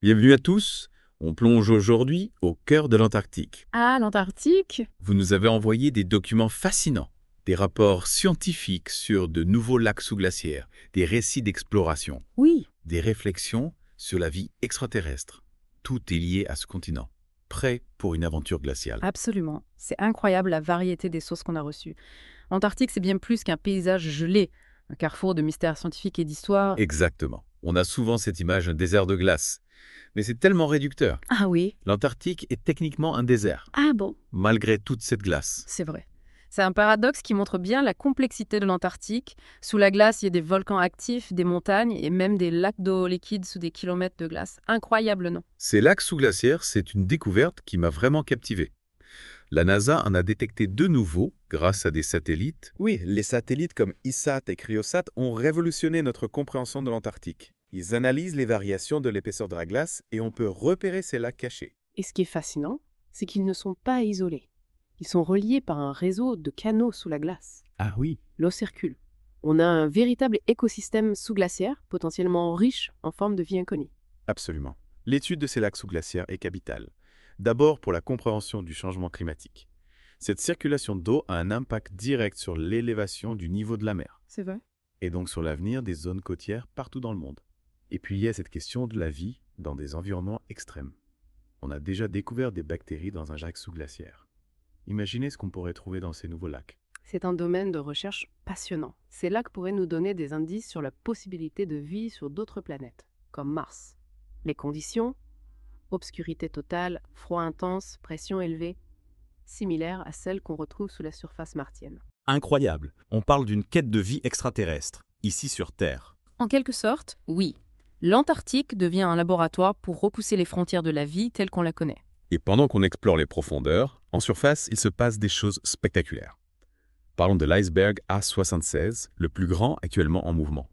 Bienvenue à tous. On plonge aujourd'hui au cœur de l'Antarctique. Ah, l'Antarctique? Vous nous avez envoyé des documents fascinants, des rapports scientifiques sur de nouveaux lacs sous-glaciaires, des récits d'exploration, Oui, des réflexions sur la vie extraterrestre. Tout est lié à ce continent, prêt pour une aventure glaciale. absolument. C'est incroyable la variété des sources qu'on a reçues. L'Antarctique, c'est bien plus qu'un paysage gelé, un carrefour de mystères scientifiques et d'histoire. Exactement. On a souvent cette image d'un désert de glace, mais c'est tellement réducteur. Ah oui? L'Antarctique est techniquement un désert, Ah bon? malgré toute cette glace. C'est vrai. C'est un paradoxe qui montre bien la complexité de l'Antarctique. Sous la glace, il y a des volcans actifs, des montagnes et même des lacs d'eau liquide sous des kilomètres de glace. Incroyable, non? Ces lacs sous-glaciaires, c'est une découverte qui m'a vraiment captivé. La NASA en a détecté de nouveaux grâce à des satellites. Oui, les satellites comme ISAT et Cryosat ont révolutionné notre compréhension de l'Antarctique. Ils analysent les variations de l'épaisseur de la glace et on peut repérer ces lacs cachés. Et ce qui est fascinant, c'est qu'ils ne sont pas isolés. Ils sont reliés par un réseau de canaux sous la glace. Ah oui. L'eau circule. On a un véritable écosystème sous-glaciaire, potentiellement riche en formes de vie inconnues. Absolument. L'étude de ces lacs sous-glaciaires est capitale. D'abord pour la compréhension du changement climatique. Cette circulation d'eau a un impact direct sur l'élévation du niveau de la mer, C'est vrai? et donc sur l'avenir des zones côtières partout dans le monde. Et puis il y a cette question de la vie dans des environnements extrêmes. On a déjà découvert des bactéries dans un lac sous-glaciaire. Imaginez ce qu'on pourrait trouver dans ces nouveaux lacs. C'est un domaine de recherche passionnant. Ces lacs pourraient nous donner des indices sur la possibilité de vie sur d'autres planètes, comme Mars. Les conditions? Obscurité totale, froid intense, pression élevée, similaires à celles qu'on retrouve sous la surface martienne. Incroyable. On parle d'une quête de vie extraterrestre, ici sur Terre. En quelque sorte, oui. L'Antarctique devient un laboratoire pour repousser les frontières de la vie telle qu'on la connaît. Et pendant qu'on explore les profondeurs, en surface, il se passe des choses spectaculaires. Parlons de l'iceberg A76, le plus grand actuellement en mouvement.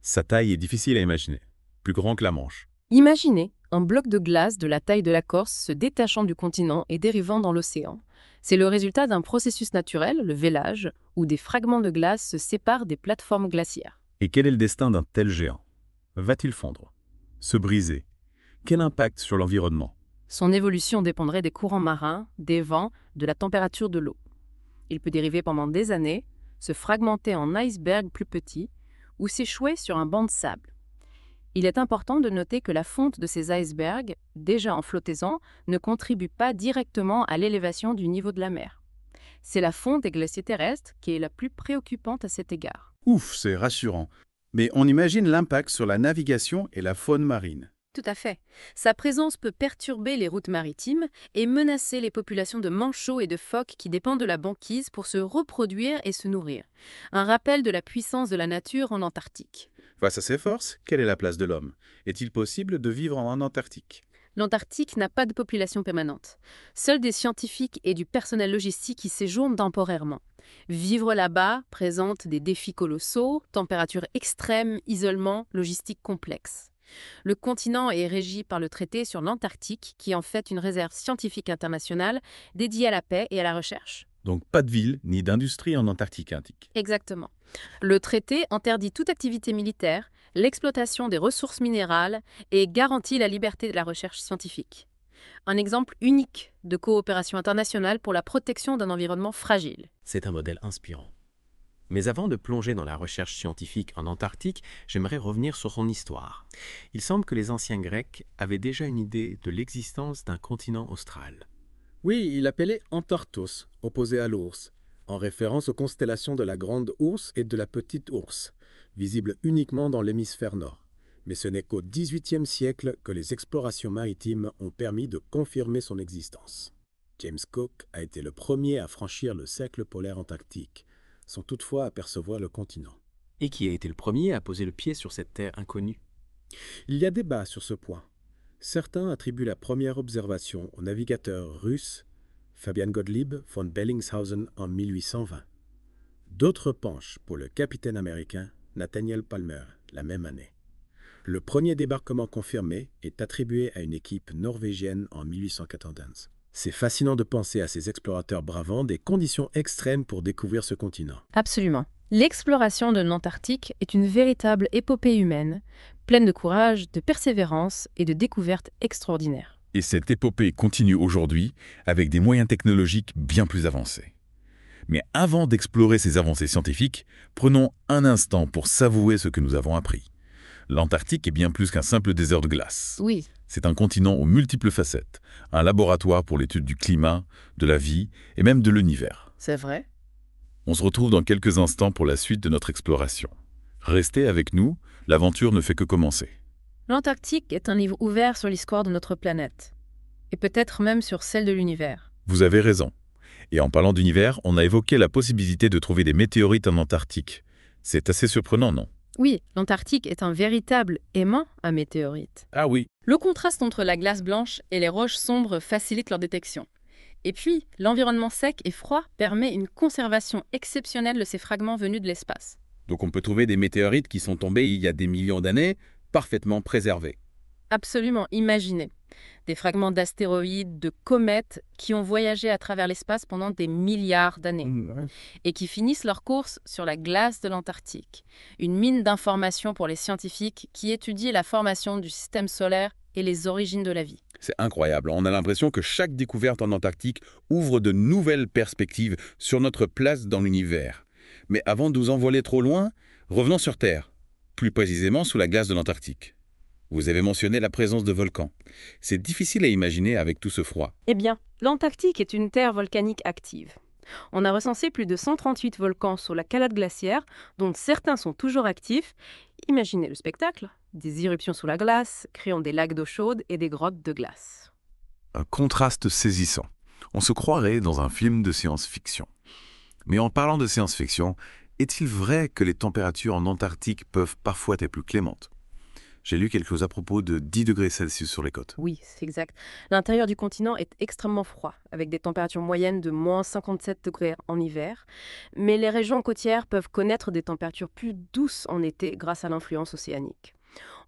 Sa taille est difficile à imaginer, plus grand que la Manche. Imaginez un bloc de glace de la taille de la Corse se détachant du continent et dérivant dans l'océan. C'est le résultat d'un processus naturel, le vélage, où des fragments de glace se séparent des plateformes glaciaires. Et quel est le destin d'un tel géant? Va-t-il fondre? Se briser? Quel impact sur l'environnement? Son évolution dépendrait des courants marins, des vents, de la température de l'eau. Il peut dériver pendant des années, se fragmenter en iceberg plus petits ou s'échouer sur un banc de sable. Il est important de noter que la fonte de ces icebergs, déjà en flottaison, ne contribue pas directement à l'élévation du niveau de la mer. C'est la fonte des glaciers terrestres qui est la plus préoccupante à cet égard. Ouf, c'est rassurant. Mais on imagine l'impact sur la navigation et la faune marine. Tout à fait. Sa présence peut perturber les routes maritimes et menacer les populations de manchots et de phoques qui dépendent de la banquise pour se reproduire et se nourrir. Un rappel de la puissance de la nature en Antarctique. Face à ces forces, quelle est la place de l'homme? Est-il possible de vivre en Antarctique? L'Antarctique n'a pas de population permanente. Seuls des scientifiques et du personnel logistique y séjournent temporairement. Vivre là-bas présente des défis colossaux, températures extrêmes, isolement, logistique complexe. Le continent est régi par le traité sur l'Antarctique, qui est en fait une réserve scientifique internationale dédiée à la paix et à la recherche. Donc pas de ville ni d'industrie en Antarctique. Exactement. Le traité interdit toute activité militaire, l'exploitation des ressources minérales et garantit la liberté de la recherche scientifique. Un exemple unique de coopération internationale pour la protection d'un environnement fragile. C'est un modèle inspirant. Mais avant de plonger dans la recherche scientifique en Antarctique, j'aimerais revenir sur son histoire. Il semble que les anciens Grecs avaient déjà une idée de l'existence d'un continent austral. Oui, il appelait Antartos, opposé à l'ours, en référence aux constellations de la Grande Ourse et de la Petite Ourse, visibles uniquement dans l'hémisphère nord. Mais ce n'est qu'au XVIIIe siècle que les explorations maritimes ont permis de confirmer son existence. James Cook a été le premier à franchir le cercle polaire antarctique, sans toutefois apercevoir le continent. Et qui a été le premier à poser le pied sur cette terre inconnue? Il y a débat sur ce point. Certains attribuent la première observation au navigateur russe Fabian Gottlieb von Bellingshausen en 1820. D'autres penchent pour le capitaine américain Nathaniel Palmer la même année. Le premier débarquement confirmé est attribué à une équipe norvégienne en 1891. C'est fascinant de penser à ces explorateurs bravant des conditions extrêmes pour découvrir ce continent. Absolument. L'exploration de l'Antarctique est une véritable épopée humaine, pleine de courage, de persévérance et de découvertes extraordinaires. Et cette épopée continue aujourd'hui avec des moyens technologiques bien plus avancés. Mais avant d'explorer ces avancées scientifiques, prenons un instant pour savourer ce que nous avons appris. L'Antarctique est bien plus qu'un simple désert de glace. Oui, C'est un continent aux multiples facettes, un laboratoire pour l'étude du climat, de la vie et même de l'univers. c'est vrai. On se retrouve dans quelques instants pour la suite de notre exploration. Restez avec nous, l'aventure ne fait que commencer. L'Antarctique est un livre ouvert sur l'histoire de notre planète. Et peut-être même sur celle de l'univers. Vous avez raison. Et en parlant d'univers, on a évoqué la possibilité de trouver des météorites en Antarctique. C'est assez surprenant, non? Oui, l'Antarctique est un véritable aimant à météorites. Ah oui. Le contraste entre la glace blanche et les roches sombres facilite leur détection. Et puis, l'environnement sec et froid permet une conservation exceptionnelle de ces fragments venus de l'espace. Donc on peut trouver des météorites qui sont tombées il y a des millions d'années, parfaitement préservées. Absolument, imaginez. Des fragments d'astéroïdes, de comètes qui ont voyagé à travers l'espace pendant des milliards d'années et qui finissent leur course sur la glace de l'Antarctique. Une mine d'informations pour les scientifiques qui étudient la formation du système solaire et les origines de la vie. C'est incroyable, on a l'impression que chaque découverte en Antarctique ouvre de nouvelles perspectives sur notre place dans l'univers. Mais avant de nous envoler trop loin, revenons sur Terre, plus précisément sous la glace de l'Antarctique. Vous avez mentionné la présence de volcans. C'est difficile à imaginer avec tout ce froid. Eh bien, l'Antarctique est une terre volcanique active. On a recensé plus de 138 volcans sur la calotte glaciaire, dont certains sont toujours actifs. Imaginez le spectacle, des éruptions sous la glace, créant des lacs d'eau chaude et des grottes de glace. Un contraste saisissant. On se croirait dans un film de science-fiction. Mais en parlant de science-fiction, est-il vrai que les températures en Antarctique peuvent parfois être plus clémentes? J'ai lu quelque chose à propos de 10 degrés Celsius sur les côtes. Oui, c'est exact. L'intérieur du continent est extrêmement froid, avec des températures moyennes de moins 57 degrés en hiver. Mais les régions côtières peuvent connaître des températures plus douces en été grâce à l'influence océanique.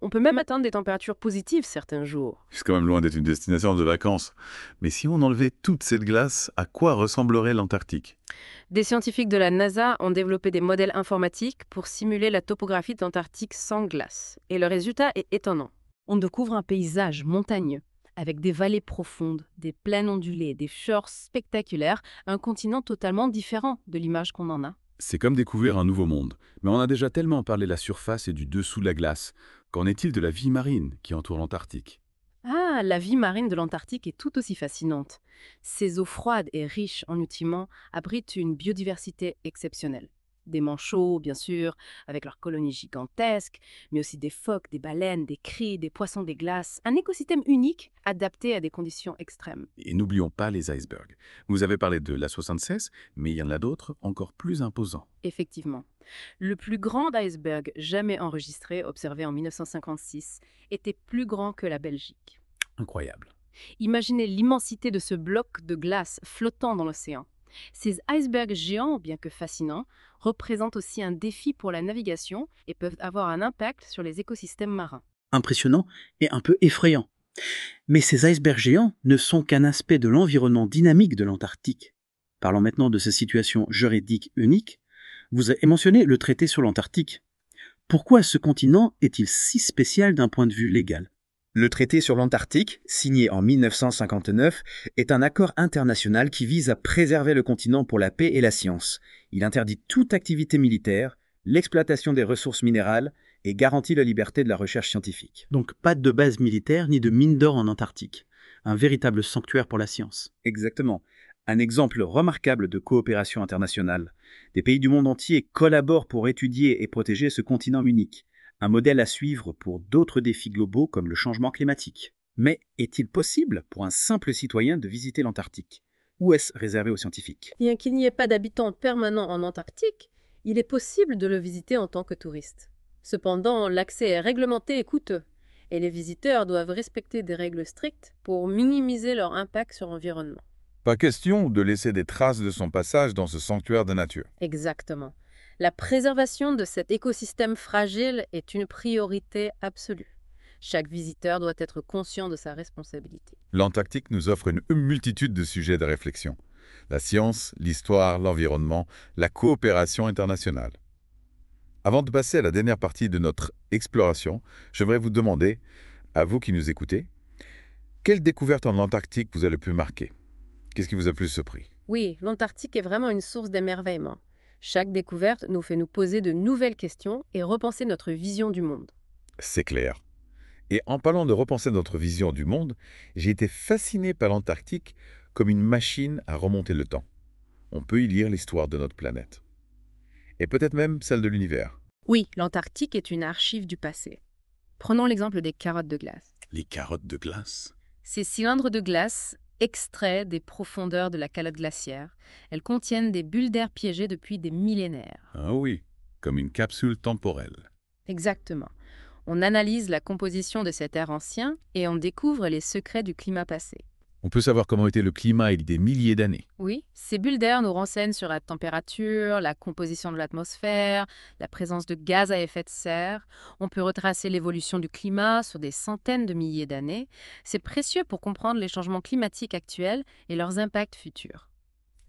On peut même atteindre des températures positives certains jours. C'est quand même loin d'être une destination de vacances. Mais si on enlevait toute cette glace, à quoi ressemblerait l'Antarctique? Des scientifiques de la NASA ont développé des modèles informatiques pour simuler la topographie de l'Antarctique sans glace. Et le résultat est étonnant. On découvre un paysage montagneux, avec des vallées profondes, des plaines ondulées, des fjords spectaculaires, un continent totalement différent de l'image qu'on en a. C'est comme découvrir un nouveau monde. Mais on a déjà tellement parlé de la surface et du dessous de la glace. Qu'en est-il de la vie marine qui entoure l'Antarctique? Ah, la vie marine de l'Antarctique est tout aussi fascinante. Ces eaux froides et riches en nutriments abritent une biodiversité exceptionnelle. Des manchots, bien sûr, avec leurs colonies gigantesques, mais aussi des phoques, des baleines, des cris, des poissons des glaces. Un écosystème unique, adapté à des conditions extrêmes. Et n'oublions pas les icebergs. Vous avez parlé de la 76, mais il y en a d'autres encore plus imposants. Effectivement. Le plus grand iceberg jamais enregistré, observé en 1956, était plus grand que la Belgique. Incroyable. Imaginez l'immensité de ce bloc de glace flottant dans l'océan. Ces icebergs géants, bien que fascinants, représentent aussi un défi pour la navigation et peuvent avoir un impact sur les écosystèmes marins. Impressionnant et un peu effrayant. Mais ces icebergs géants ne sont qu'un aspect de l'environnement dynamique de l'Antarctique. Parlons maintenant de sa situation juridique unique. Vous avez mentionné le traité sur l'Antarctique. Pourquoi ce continent est-il si spécial d'un point de vue légal ? Le traité sur l'Antarctique, signé en 1959, est un accord international qui vise à préserver le continent pour la paix et la science. Il interdit toute activité militaire, l'exploitation des ressources minérales et garantit la liberté de la recherche scientifique. Donc pas de base militaire ni de mine d'or en Antarctique. Un véritable sanctuaire pour la science. Exactement. Un exemple remarquable de coopération internationale. Des pays du monde entier collaborent pour étudier et protéger ce continent unique. Un modèle à suivre pour d'autres défis globaux comme le changement climatique. Mais est-il possible pour un simple citoyen de visiter l'Antarctique? Ou est-ce réservé aux scientifiques? Bien qu'il n'y ait pas d'habitants permanents en Antarctique, il est possible de le visiter en tant que touriste. Cependant, l'accès est réglementé et coûteux, et les visiteurs doivent respecter des règles strictes pour minimiser leur impact sur l'environnement. Pas question de laisser des traces de son passage dans ce sanctuaire de nature. Exactement. La préservation de cet écosystème fragile est une priorité absolue. Chaque visiteur doit être conscient de sa responsabilité. L'Antarctique nous offre une multitude de sujets de réflexion. La science, l'histoire, l'environnement, la coopération internationale. Avant de passer à la dernière partie de notre exploration, j'aimerais vous demander, à vous qui nous écoutez, quelle découverte en Antarctique vous a le plus marqué? Qu'est-ce qui vous a le plus surpris? Oui, l'Antarctique est vraiment une source d'émerveillement. Chaque découverte nous fait nous poser de nouvelles questions et repenser notre vision du monde. C'est clair. Et en parlant de repenser notre vision du monde, j'ai été fasciné par l'Antarctique comme une machine à remonter le temps. On peut y lire l'histoire de notre planète. Et peut-être même celle de l'univers. Oui, l'Antarctique est une archive du passé. Prenons l'exemple des carottes de glace. Les carottes de glace. Ces cylindres de glace, extraits des profondeurs de la calotte glaciaire, elles contiennent des bulles d'air piégées depuis des millénaires. Ah oui, comme une capsule temporelle. Exactement. On analyse la composition de cet air ancien et on découvre les secrets du climat passé. On peut savoir comment était le climat il y a des milliers d'années. Oui, ces bulles d'air nous renseignent sur la température, la composition de l'atmosphère, la présence de gaz à effet de serre. On peut retracer l'évolution du climat sur des centaines de milliers d'années. C'est précieux pour comprendre les changements climatiques actuels et leurs impacts futurs.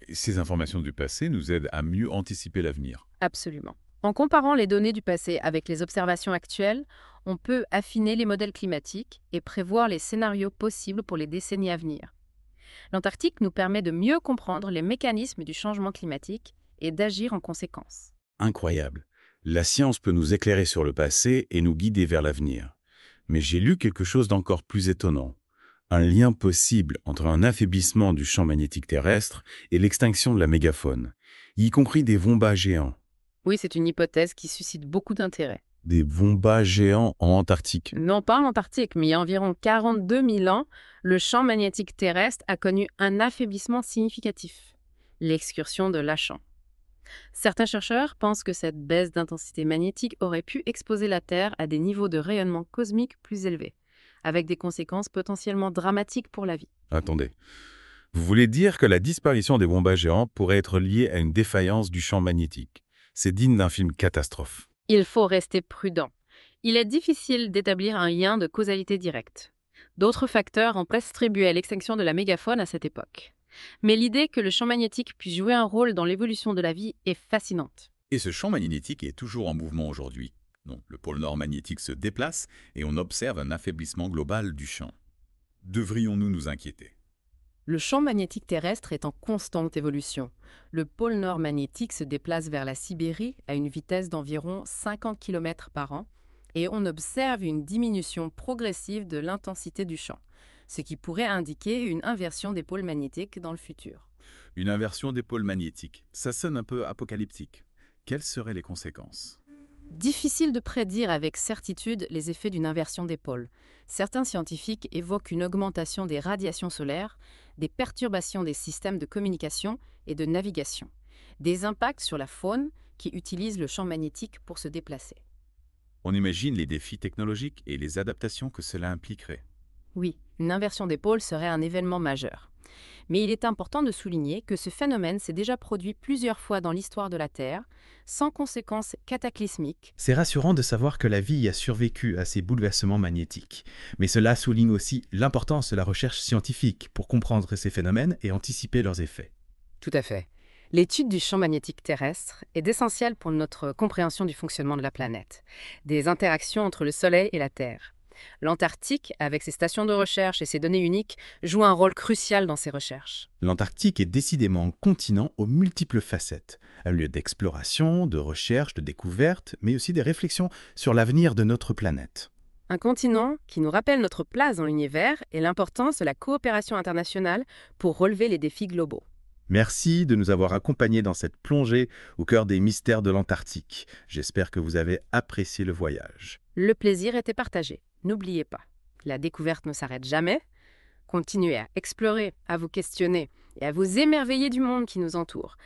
Et ces informations du passé nous aident à mieux anticiper l'avenir. Absolument. En comparant les données du passé avec les observations actuelles, on peut affiner les modèles climatiques et prévoir les scénarios possibles pour les décennies à venir. L'Antarctique nous permet de mieux comprendre les mécanismes du changement climatique et d'agir en conséquence. Incroyable. La science peut nous éclairer sur le passé et nous guider vers l'avenir. Mais j'ai lu quelque chose d'encore plus étonnant. Un lien possible entre un affaiblissement du champ magnétique terrestre et l'extinction de la mégafaune, y compris des wombats géants. Oui, c'est une hypothèse qui suscite beaucoup d'intérêt. Des wombats géants en Antarctique. Non pas en Antarctique, mais il y a environ 42 000 ans, le champ magnétique terrestre a connu un affaiblissement significatif, l'excursion de Lachan. Certains chercheurs pensent que cette baisse d'intensité magnétique aurait pu exposer la Terre à des niveaux de rayonnement cosmique plus élevés, avec des conséquences potentiellement dramatiques pour la vie. Attendez. Vous voulez dire que la disparition des wombats géants pourrait être liée à une défaillance du champ magnétique? C'est digne d'un film catastrophe. Il faut rester prudent. Il est difficile d'établir un lien de causalité directe. D'autres facteurs ont contribué à l'extinction de la mégafaune à cette époque. Mais l'idée que le champ magnétique puisse jouer un rôle dans l'évolution de la vie est fascinante. Et ce champ magnétique est toujours en mouvement aujourd'hui. Donc, le pôle nord magnétique se déplace et on observe un affaiblissement global du champ. Devrions-nous nous inquiéter? Le champ magnétique terrestre est en constante évolution. Le pôle nord magnétique se déplace vers la Sibérie à une vitesse d'environ 50 km par an et on observe une diminution progressive de l'intensité du champ, ce qui pourrait indiquer une inversion des pôles magnétiques dans le futur. Une inversion des pôles magnétiques, ça sonne un peu apocalyptique. Quelles seraient les conséquences? Difficile de prédire avec certitude les effets d'une inversion des pôles. Certains scientifiques évoquent une augmentation des radiations solaires, des perturbations des systèmes de communication et de navigation, des impacts sur la faune qui utilise le champ magnétique pour se déplacer. On imagine les défis technologiques et les adaptations que cela impliquerait. Oui, une inversion des pôles serait un événement majeur. Mais il est important de souligner que ce phénomène s'est déjà produit plusieurs fois dans l'histoire de la Terre, sans conséquences cataclysmiques. C'est rassurant de savoir que la vie a survécu à ces bouleversements magnétiques. Mais cela souligne aussi l'importance de la recherche scientifique pour comprendre ces phénomènes et anticiper leurs effets. Tout à fait. L'étude du champ magnétique terrestre est essentielle pour notre compréhension du fonctionnement de la planète, des interactions entre le Soleil et la Terre. L'Antarctique, avec ses stations de recherche et ses données uniques, joue un rôle crucial dans ces recherches. L'Antarctique est décidément un continent aux multiples facettes, un lieu d'exploration, de recherche, de découverte, mais aussi des réflexions sur l'avenir de notre planète. Un continent qui nous rappelle notre place dans l'univers et l'importance de la coopération internationale pour relever les défis globaux. Merci de nous avoir accompagnés dans cette plongée au cœur des mystères de l'Antarctique. J'espère que vous avez apprécié le voyage. Le plaisir était partagé. N'oubliez pas, la découverte ne s'arrête jamais. Continuez à explorer, à vous questionner et à vous émerveiller du monde qui nous entoure.